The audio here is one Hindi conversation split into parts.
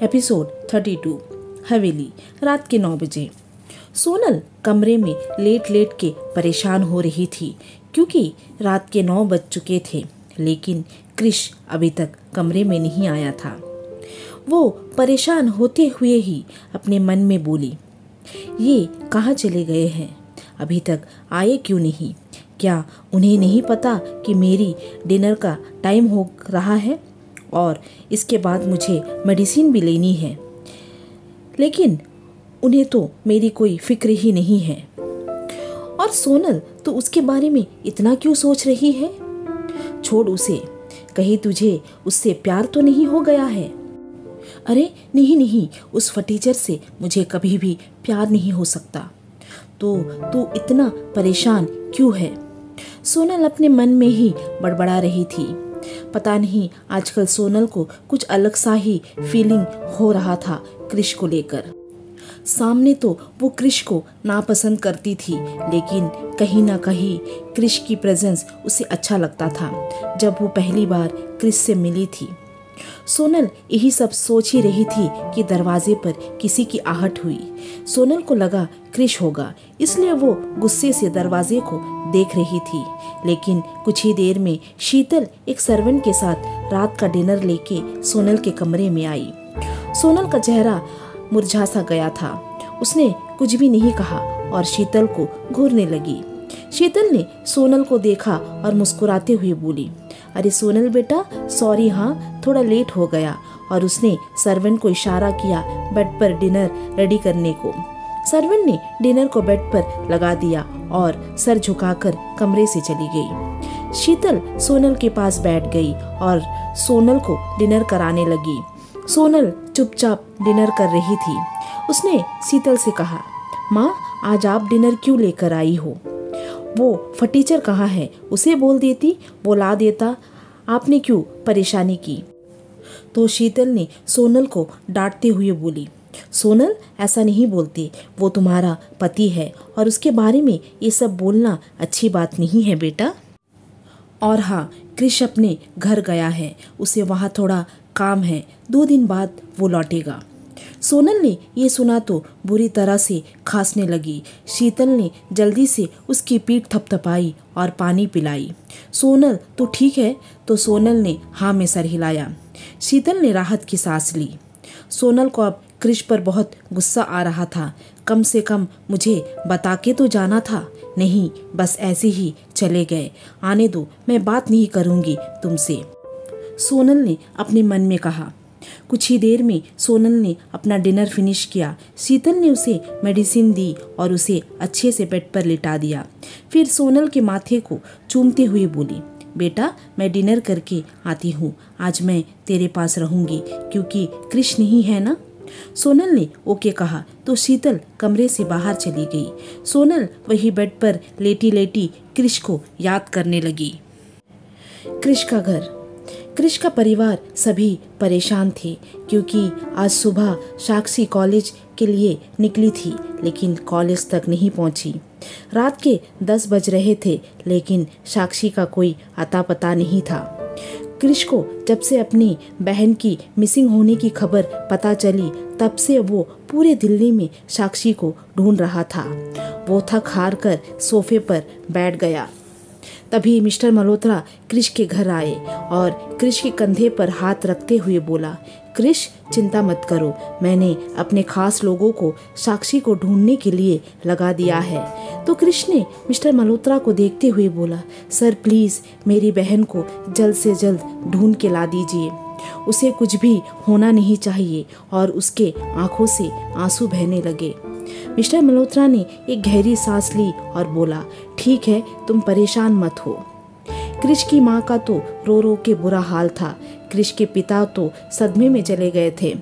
एपिसोड 32 हवेली। रात के 9 बजे सोनल कमरे में लेट लेट के परेशान हो रही थी क्योंकि रात के 9 बज चुके थे, लेकिन क्रिश अभी तक कमरे में नहीं आया था। वो परेशान होते हुए ही अपने मन में बोली, ये कहाँ चले गए हैं? अभी तक आए क्यों नहीं? क्या उन्हें नहीं पता कि मेरी डिनर का टाइम हो रहा है और इसके बाद मुझे मेडिसिन भी लेनी है? लेकिन उन्हें तो मेरी कोई फिक्र ही नहीं है। और सोनल तो उसके बारे में इतना क्यों सोच रही है? छोड़ उसे, कहीं तुझे उससे प्यार तो नहीं हो गया है? अरे नहीं, उस फटीचर से मुझे कभी भी प्यार नहीं हो सकता। तो तू इतना परेशान क्यों है? सोनल अपने मन में ही बड़बड़ा रही थी। पता नहीं आजकल सोनल को कुछ अलग सा ही फीलिंग हो रहा था क्रिश को लेकर। सामने तो वो क्रिश को नापसंद करती थी, लेकिन कहीं ना कहीं क्रिश की प्रेजेंस उसे अच्छा लगता था जब वो पहली बार क्रिश से मिली थी। सोनल यही सब सोच ही रही थी कि दरवाजे पर किसी की आहट हुई। सोनल को लगा क्रिश होगा, इसलिए वो गुस्से से दरवाजे को देख रही थी। लेकिन कुछ ही देर में शीतल एक सर्वेंट के साथ रात का डिनर लेके सोनल के कमरे में आई। सोनल का चेहरा मुरझा सा गया था। उसने कुछ भी नहीं कहा और शीतल को घूरने लगी। शीतल ने सोनल को देखा और मुस्कुराते हुए बोली, अरे सोनल बेटा, सॉरी, हाँ थोड़ा लेट हो गया। और उसने सर्वेंट को इशारा किया बेड पर डिनर रेडी करने को। सर्वेंट ने डिनर को बेड पर लगा दिया और सर झुकाकर कमरे से चली गई। शीतल सोनल के पास बैठ गई और सोनल को डिनर कराने लगी। सोनल चुपचाप डिनर कर रही थी। उसने शीतल से कहा, माँ आज आप डिनर क्यों लेकर आई हो? वो फटीचर कहाँ है? उसे बोल देती, वो ला देता। आपने क्यों परेशानी की? तो शीतल ने सोनल को डांटते हुए बोली, सोनल ऐसा नहीं बोलते, वो तुम्हारा पति है और उसके बारे में ये सब बोलना अच्छी बात नहीं है बेटा। और हाँ, क्रिश अपने घर गया है, उसे वहाँ थोड़ा काम है, 2 दिन बाद वो लौटेगा। सोनल ने ये सुना तो बुरी तरह से खांसने लगी। शीतल ने जल्दी से उसकी पीठ थपथपाई और पानी पिलाई। सोनल तो ठीक है? तो सोनल ने हाँ में सर हिलाया। शीतल ने राहत की सांस ली। सोनल को अब क्रिश पर बहुत गुस्सा आ रहा था। कम से कम मुझे बता के तो जाना था। नहीं, बस ऐसे ही चले गए। आने दो, मैं बात नहीं करूँगी तुमसे, सोनल ने अपने मन में कहा। कुछ ही देर में सोनल ने अपना डिनर फिनिश किया। शीतल ने उसे मेडिसिन दी और उसे अच्छे से बेड पर लिटा दिया। फिर सोनल के माथे को चूमते हुए बोली, बेटा मैं डिनर करके आती हूँ, आज मैं तेरे पास रहूँगी क्योंकि क्रिश नहीं है ना? सोनल ने ओके कहा तो शीतल कमरे से बाहर चली गई। सोनल वही बेड पर लेटी लेटी क्रिश को याद करने लगी। क्रिश का घर, क्रिश का परिवार सभी परेशान थे क्योंकि आज सुबह साक्षी कॉलेज के लिए निकली थी, लेकिन कॉलेज तक नहीं पहुंची। रात के 10 बज रहे थे, लेकिन साक्षी का कोई अता पता नहीं था। क्रिश को जब से अपनी बहन की मिसिंग होने की खबर पता चली, तब से वो पूरे दिल्ली में साक्षी को ढूंढ रहा था। वो थक हार कर सोफे पर बैठ गया। तभी मिस्टर मल्होत्रा क्रिश के घर आए और क्रिश के कंधे पर हाथ रखते हुए बोला, क्रिश चिंता मत करो, मैंने अपने खास लोगों को साक्षी को ढूंढने के लिए लगा दिया है। तो क्रिश ने मिस्टर मल्होत्रा को देखते हुए बोला, सर प्लीज़ मेरी बहन को जल्द से जल्द ढूंढ के ला दीजिए, उसे कुछ भी होना नहीं चाहिए। और उसके आंखों से आंसू बहने लगे। मिस्टर मल्होत्रा ने एक गहरी सांस ली और बोला, ठीक है, तुम परेशान मत हो। क्रिश की माँ का तो रो रो के बुरा हाल था। क्रिश के पिता तो सदमे में चले गए थे।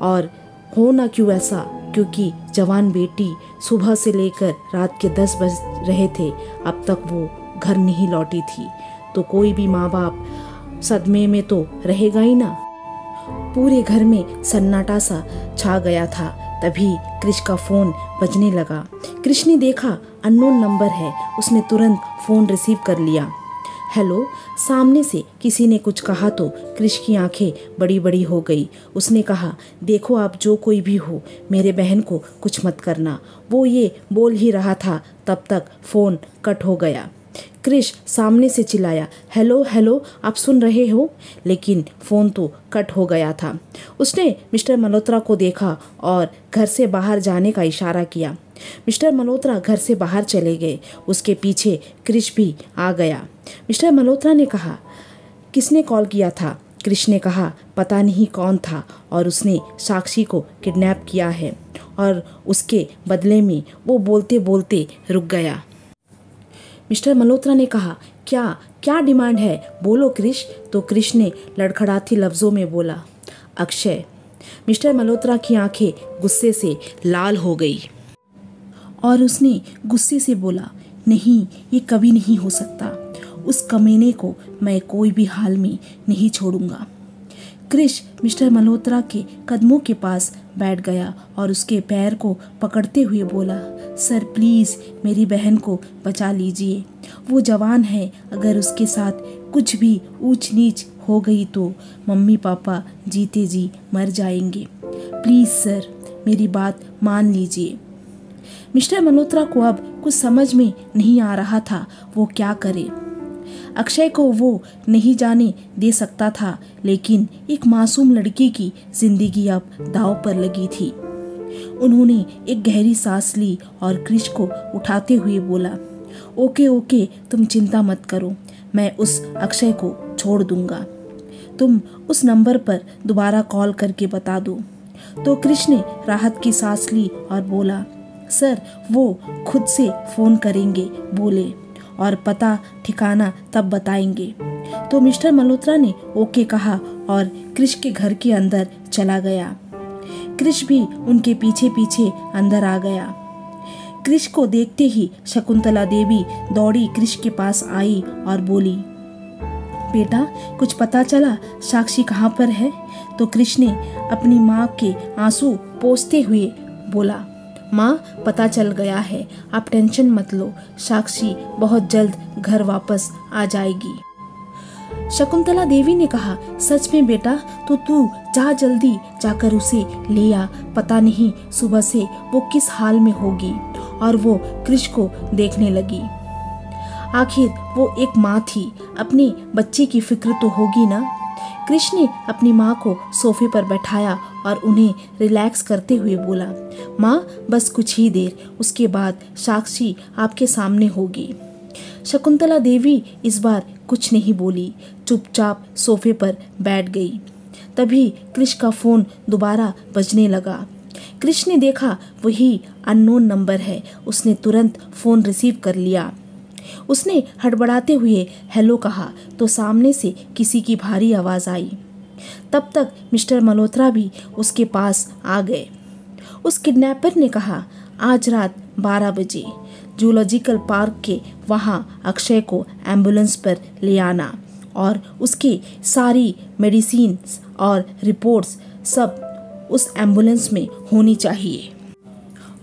और हो ना क्यों ऐसा, क्योंकि जवान बेटी सुबह से लेकर रात के 10 बज रहे थे, अब तक वो घर नहीं लौटी थी। तो कोई भी माँ बाप सदमे में तो रहेगा ही ना। पूरे घर में सन्नाटा सा छा गया था। तभी क्रिश का फ़ोन बजने लगा। क्रिश ने देखा अननोन नंबर है। उसने तुरंत फ़ोन रिसीव कर लिया। हेलो। सामने से किसी ने कुछ कहा तो क्रिश की आंखें बड़ी बड़ी हो गई। उसने कहा, देखो आप जो कोई भी हो, मेरे बहन को कुछ मत करना। वो ये बोल ही रहा था तब तक फ़ोन कट हो गया। क्रिश सामने से चिल्लाया, हेलो हेलो, आप सुन रहे हो? लेकिन फ़ोन तो कट हो गया था। उसने मिस्टर मल्होत्रा को देखा और घर से बाहर जाने का इशारा किया। मिस्टर मल्होत्रा घर से बाहर चले गए। उसके पीछे क्रिश भी आ गया। मिस्टर मल्होत्रा ने कहा, किसने कॉल किया था? क्रिश ने कहा, पता नहीं कौन था और उसने साक्षी को किडनैप किया है और उसके बदले में वो बोलते बोलते रुक गया। मिस्टर मल्होत्रा ने कहा, क्या क्या डिमांड है? बोलो क्रिश। तो क्रिश ने लड़खड़ाते लफ्ज़ों में बोला, अक्षय। मिस्टर मल्होत्रा की आंखें गुस्से से लाल हो गई और उसने गुस्से से बोला, नहीं, ये कभी नहीं हो सकता। उस कमीने को मैं कोई भी हाल में नहीं छोड़ूंगा। क्रिश मिस्टर मल्होत्रा के कदमों के पास बैठ गया और उसके पैर को पकड़ते हुए बोला, सर प्लीज़ मेरी बहन को बचा लीजिए। वो जवान है, अगर उसके साथ कुछ भी ऊंच नीच हो गई तो मम्मी पापा जीते जी मर जाएंगे। प्लीज़ सर, मेरी बात मान लीजिए। मिस्टर मल्होत्रा को अब कुछ समझ में नहीं आ रहा था वो क्या करे। अक्षय को वो नहीं जाने दे सकता था, लेकिन एक मासूम लड़की की जिंदगी अब दांव पर लगी थी। उन्होंने एक गहरी सांस ली और क्रिश को उठाते हुए बोला, ओके ओके, तुम चिंता मत करो, मैं उस अक्षय को छोड़ दूंगा। तुम उस नंबर पर दोबारा कॉल करके बता दो। तो क्रिश ने राहत की सांस ली और बोला, सर वो खुद से फ़ोन करेंगे बोले और पता ठिकाना तब बताएंगे। तो मिस्टर मल्होत्रा ने ओके कहा और क्रिश के घर के अंदर चला गया। क्रिश भी उनके पीछे पीछे अंदर आ गया। क्रिश को देखते ही शकुंतला देवी दौड़ी क्रिश के पास आई और बोली, बेटा कुछ पता चला साक्षी कहाँ पर है? तो क्रिश ने अपनी माँ के आंसू पोंछते हुए बोला, माँ पता चल गया है, आप टेंशन मत लो, साक्षी बहुत जल्द घर वापस आ जाएगी। शकुंतला देवी ने कहा, सच में बेटा? तो तू जा जल्दी जाकर उसे ले आ, पता नहीं सुबह से वो किस हाल में होगी। और वो क्रिश को देखने लगी। आखिर वो एक माँ थी, अपने बच्चे की फिक्र तो होगी ना। क्रिश ने अपनी माँ को सोफे पर बैठाया और उन्हें रिलैक्स करते हुए बोला, माँ बस कुछ ही देर, उसके बाद साक्षी आपके सामने होगी। शकुंतला देवी इस बार कुछ नहीं बोली, चुपचाप सोफे पर बैठ गई। तभी क्रिश का फ़ोन दोबारा बजने लगा। क्रिश ने देखा वही अननोन नंबर है। उसने तुरंत फ़ोन रिसीव कर लिया। उसने हड़बड़ाते हुए हेलो कहा तो सामने से किसी की भारी आवाज़ आई। तब तक मिस्टर मल्होत्रा भी उसके पास आ गए। उस किडनैपर ने कहा, आज रात 12 बजे जूलॉजिकल पार्क के वहाँ अक्षय को एम्बुलेंस पर ले आना और उसकी सारी मेडिसिन और रिपोर्ट्स सब उस एम्बुलेंस में होनी चाहिए।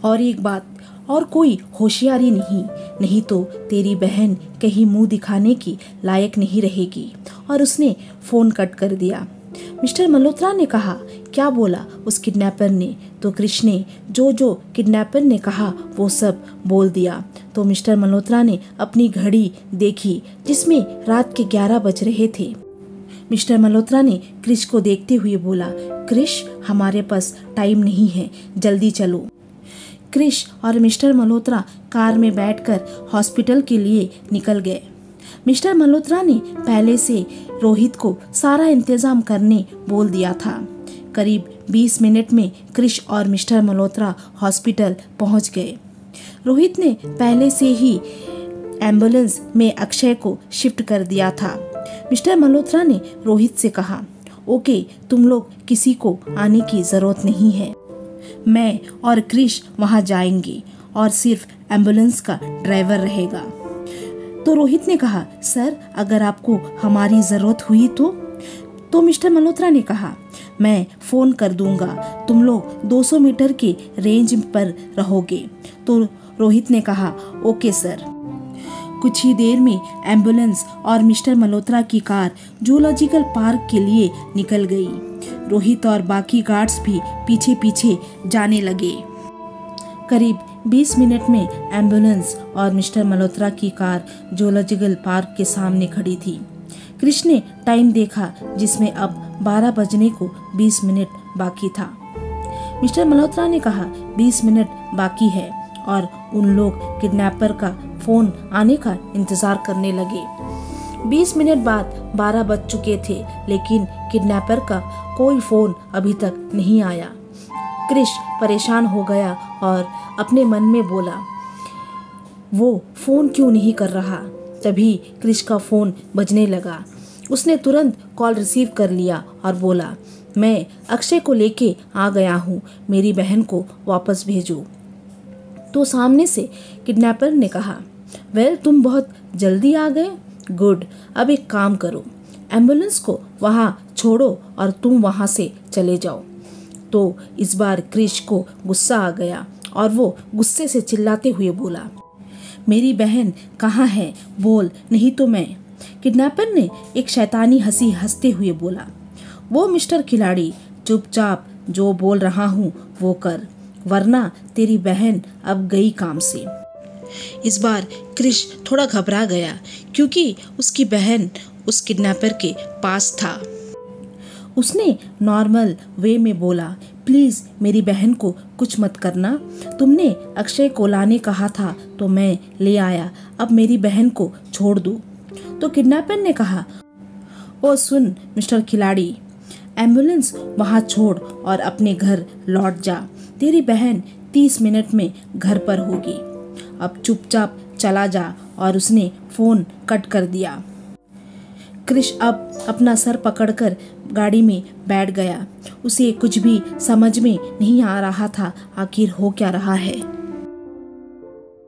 और एक बात, और कोई होशियारी नहीं तो तेरी बहन कहीं मुंह दिखाने की लायक नहीं रहेगी। और उसने फ़ोन कट कर दिया। मिस्टर मल्होत्रा ने कहा, क्या बोला उस किडनैपर ने? तो क्रिश ने जो किडनैपर ने कहा वो सब बोल दिया। तो मिस्टर मल्होत्रा ने अपनी घड़ी देखी जिसमें रात के 11 बज रहे थे। मिस्टर मल्होत्रा ने क्रिश को देखते हुए बोला, क्रिश हमारे पास टाइम नहीं है, जल्दी चलो। क्रिश और मिस्टर मल्होत्रा कार में बैठकर हॉस्पिटल के लिए निकल गए। मिस्टर मल्होत्रा ने पहले से रोहित को सारा इंतजाम करने बोल दिया था। करीब 20 मिनट में क्रिश और मिस्टर मल्होत्रा हॉस्पिटल पहुंच गए। रोहित ने पहले से ही एम्बुलेंस में अक्षय को शिफ्ट कर दिया था। मिस्टर मल्होत्रा ने रोहित से कहा, ओके, तुम लोग किसी को आने की ज़रूरत नहीं है, मैं और क्रिश वहां जाएंगे और सिर्फ एम्बुलेंस का ड्राइवर रहेगा। तो रोहित ने कहा, सर अगर आपको हमारी ज़रूरत हुई तो मिस्टर मल्होत्रा ने कहा, मैं फ़ोन कर दूंगा, तुम लोग 200 मीटर के रेंज पर रहोगे। तो रोहित ने कहा, ओके सर। कुछ ही देर में एम्बुलेंस और मिस्टर मल्होत्रा की कार जूलॉजिकल पार्क के लिए निकल गई। रोहित और बाकी गार्ड्स भी पीछे पीछे जाने लगे। करीब 20 मिनट में एम्बुलेंस और मिस्टर मल्होत्रा की कार जूलॉजिकल पार्क के सामने खड़ी थी। क्रिश ने टाइम देखा, जिसमें अब 12 बजने को 20 मिनट बाकी था। मिस्टर मल्होत्रा ने कहा 20 मिनट बाकी है और उन लोग किडनैपर का फोन आने का इंतजार करने लगे। 20 मिनट बाद 12 बज चुके थे, लेकिन किडनैपर का कोई फोन अभी तक नहीं आया। क्रिश परेशान हो गया और अपने मन में बोला, वो फोन क्यों नहीं कर रहा। तभी क्रिश का फोन बजने लगा। उसने तुरंत कॉल रिसीव कर लिया और बोला, मैं अक्षय को लेके आ गया हूँ, मेरी बहन को वापस भेजो। तो सामने से किडनैपर ने कहा, वेल तुम बहुत जल्दी आ गए, गुड। अब एक काम करो, एम्बुलेंस को वहाँ छोड़ो और तुम वहाँ से चले जाओ। तो इस बार क्रिश को गुस्सा आ गया और वो गुस्से से चिल्लाते हुए बोला, मेरी बहन कहाँ है, बोल, नहीं तो मैं। किडनैपर ने एक शैतानी हंसी हंसते हुए बोला, वो मिस्टर खिलाड़ी, चुपचाप जो बोल रहा हूँ वो कर, वरना तेरी बहन अब गई काम से। इस बार क्रिश थोड़ा घबरा गया, क्योंकि उसकी बहन उस किडनैपर के पास था। उसने नॉर्मल वे में बोला, प्लीज़ मेरी बहन को कुछ मत करना, तुमने अक्षय को लाने कहा था तो मैं ले आया, अब मेरी बहन को छोड़ दो। तो किडनैपर ने कहा, ओ सुन मिस्टर खिलाड़ी, एम्बुलेंस वहाँ छोड़ और अपने घर लौट जा, तेरी बहन 30 मिनट में घर पर होगी, अब चुपचाप चला जा। और उसने फ़ोन कट कर दिया। क्रिश अब अपना सर पकड़कर गाड़ी में बैठ गया। उसे कुछ भी समझ में नहीं आ रहा था, आखिर हो क्या रहा है।